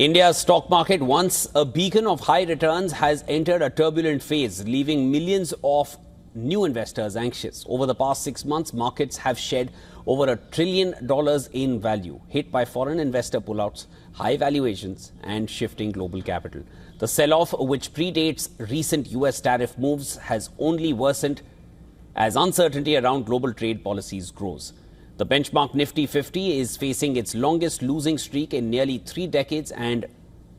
India's stock market, once a beacon of high returns, has entered a turbulent phase, leaving millions of new investors anxious. Over the past 6 months, markets have shed over $1 trillion in value, hit by foreign investor pullouts, high valuations and shifting global capital. The sell-off, which predates recent US tariff moves, has only worsened as uncertainty around global trade policies grows. The benchmark Nifty 50 is facing its longest losing streak in nearly 3 decades, and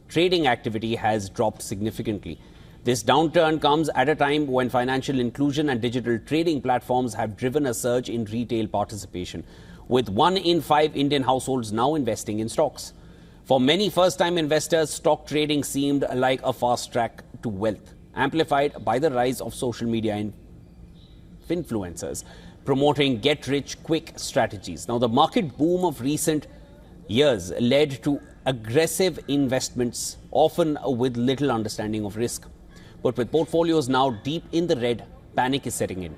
trading activity has dropped significantly. This downturn comes at a time when financial inclusion and digital trading platforms have driven a surge in retail participation, with 1 in 5 Indian households now investing in stocks. For many first-time investors, stock trading seemed like a fast track to wealth, amplified by the rise of social media influencers promoting get-rich-quick strategies. Now, the market boom of recent years led to aggressive investments, often with little understanding of risk. But with portfolios now deep in the red, panic is setting in.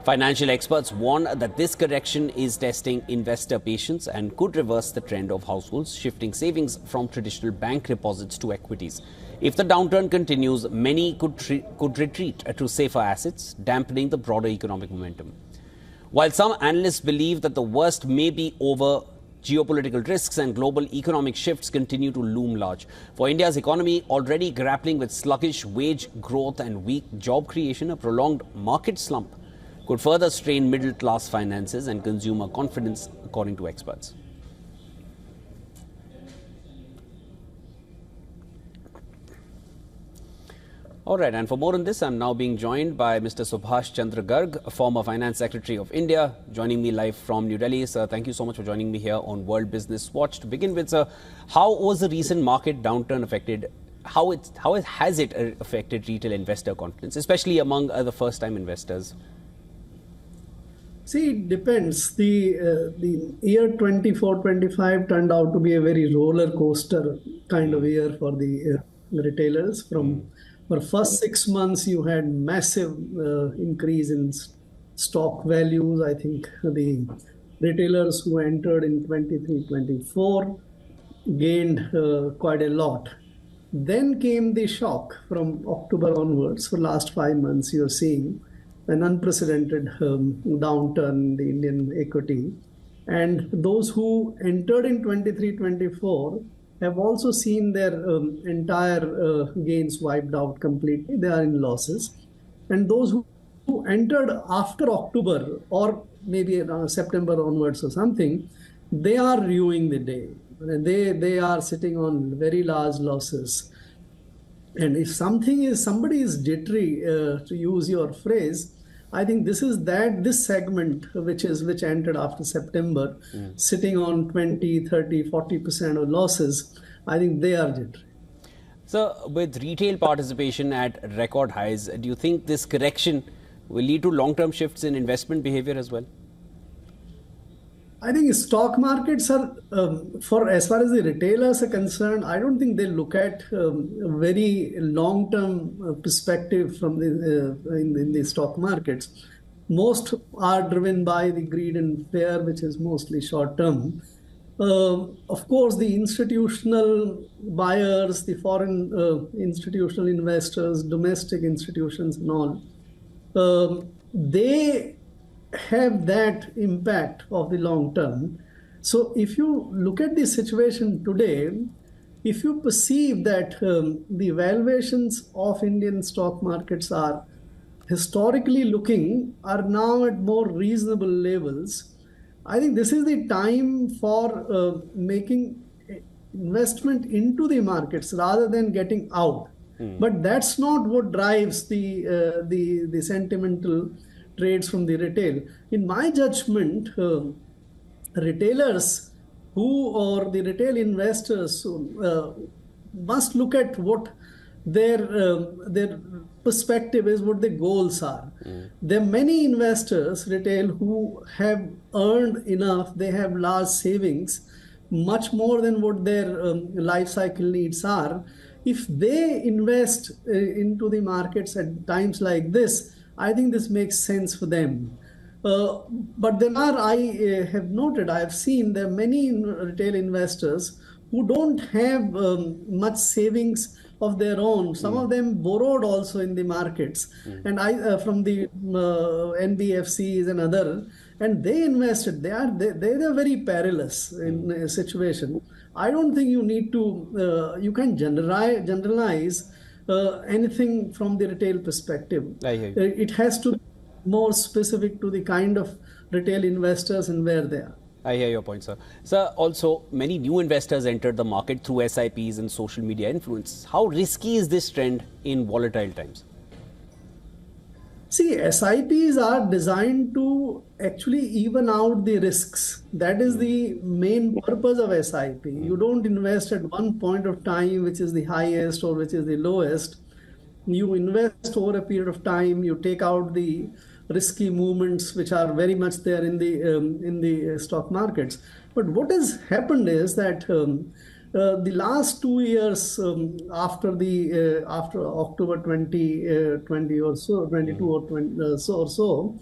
Financial experts warn that this correction is testing investor patience and could reverse the trend of households shifting savings from traditional bank deposits to equities. If the downturn continues, many could retreat to safer assets, dampening the broader economic momentum. While some analysts believe that the worst may be over, geopolitical risks and global economic shifts continue to loom large. For India's economy, already grappling with sluggish wage growth and weak job creation, a prolonged market slump could further strain middle-class finances and consumer confidence, according to experts. All right, and for more on this, I'm now being joined by Mr. Subhash Chandra Garg, former Finance Secretary of India, joining me live from New Delhi. Sir, thank you so much for joining me here on World Business Watch. To begin with, sir, how was the recent market downturn affected? How has it affected retail investor confidence, especially among the first-time investors? See, it depends. The year 24-25 turned out to be a very roller coaster kind of year for the retailers. For first 6 months, you had massive increase in stock values. I think the retailers who entered in 23-24 gained quite a lot. Then came the shock from October onwards. For last 5 months, you're seeing an unprecedented downturn in the Indian equity. And those who entered in 23-24 have also seen their entire gains wiped out completely. They are in losses. And those who entered after October or maybe September onwards or something, they are ruining the day. They are sitting on very large losses. And if somebody is jittery, to use your phrase, I think this segment which entered after September, sitting on 20, 30, 40% of losses, I think they are jittery. So with retail participation at record highs, do you think this correction will lead to long-term shifts in investment behavior as well? I think stock markets are, as far as the retailers are concerned, I don't think they look at a very long-term perspective from in the stock markets. Most are driven by the greed and fear, which is mostly short-term. Of course, the institutional buyers, the foreign institutional investors, domestic institutions and all, they have that impact of the long term. So if you look at the situation today, if you perceive that the valuations of Indian stock markets are historically are now at more reasonable levels, I think this is the time for making investment into the markets rather than getting out. But that's not what drives the sentimental trades from the retail. In my judgment, retailers or the retail investors must look at what their perspective is, what their goals are. There are many investors, retail, who have earned enough, they have large savings, much more than what their life cycle needs are. If they invest into the markets at times like this, I think this makes sense for them. But I have seen there are many retail investors who don't have much savings of their own. Some of them borrowed also in the markets, and from the NBFCs and other, and they invested. They are very perilous in a situation. I don't think you need to you can generalize anything from the retail perspective. I hear you. It has to be more specific to the kind of retail investors and where they are. I hear your point, sir. Sir, also many new investors entered the market through SIPs and social media influence. How risky is this trend in volatile times? See, SIPs are designed to actually even out the risks. That is the main purpose of SIP. You don't invest at one point of time, which is the highest or which is the lowest. You invest over a period of time. You take out the risky movements which are very much there in the stock markets. But what has happened is that the last 2 years after October 2020 or so, 22 or 20 so,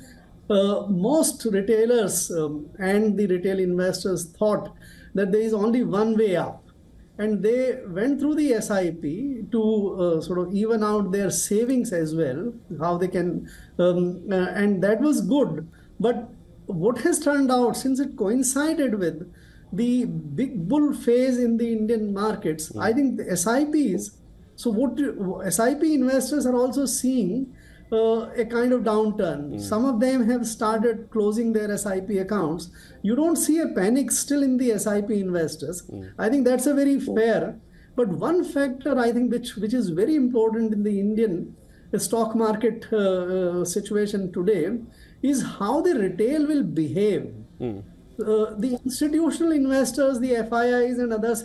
most retailers and the retail investors thought that there is only one way up. And they went through the SIP to sort of even out their savings as well, how they can, and that was good. But what has turned out, since it coincided with the big bull phase in the Indian markets, I think the SIPs, so what SIP investors are also seeing a kind of downturn. Some of them have started closing their SIP accounts. You don't see a panic still in the SIP investors. I think that's a very fair. But one factor I think which is very important in the Indian stock market situation today is how the retail will behave. The institutional investors, the FIIs and others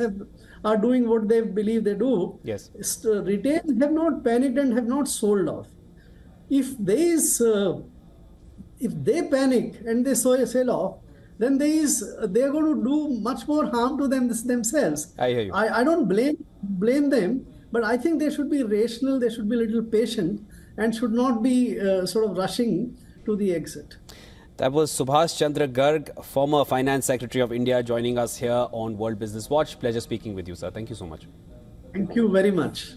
are doing what they believe they do. Yes. Retail have not panicked and have not sold off. If they panic and they sell off, then they're going to do much more harm to themselves. I hear you. I don't blame them, but I think they should be rational. They should be a little patient and should not be sort of rushing to the exit. That was Subhash Chandra Garg, former Finance Secretary of India, joining us here on World Business Watch. Pleasure speaking with you, sir. Thank you so much. Thank you very much.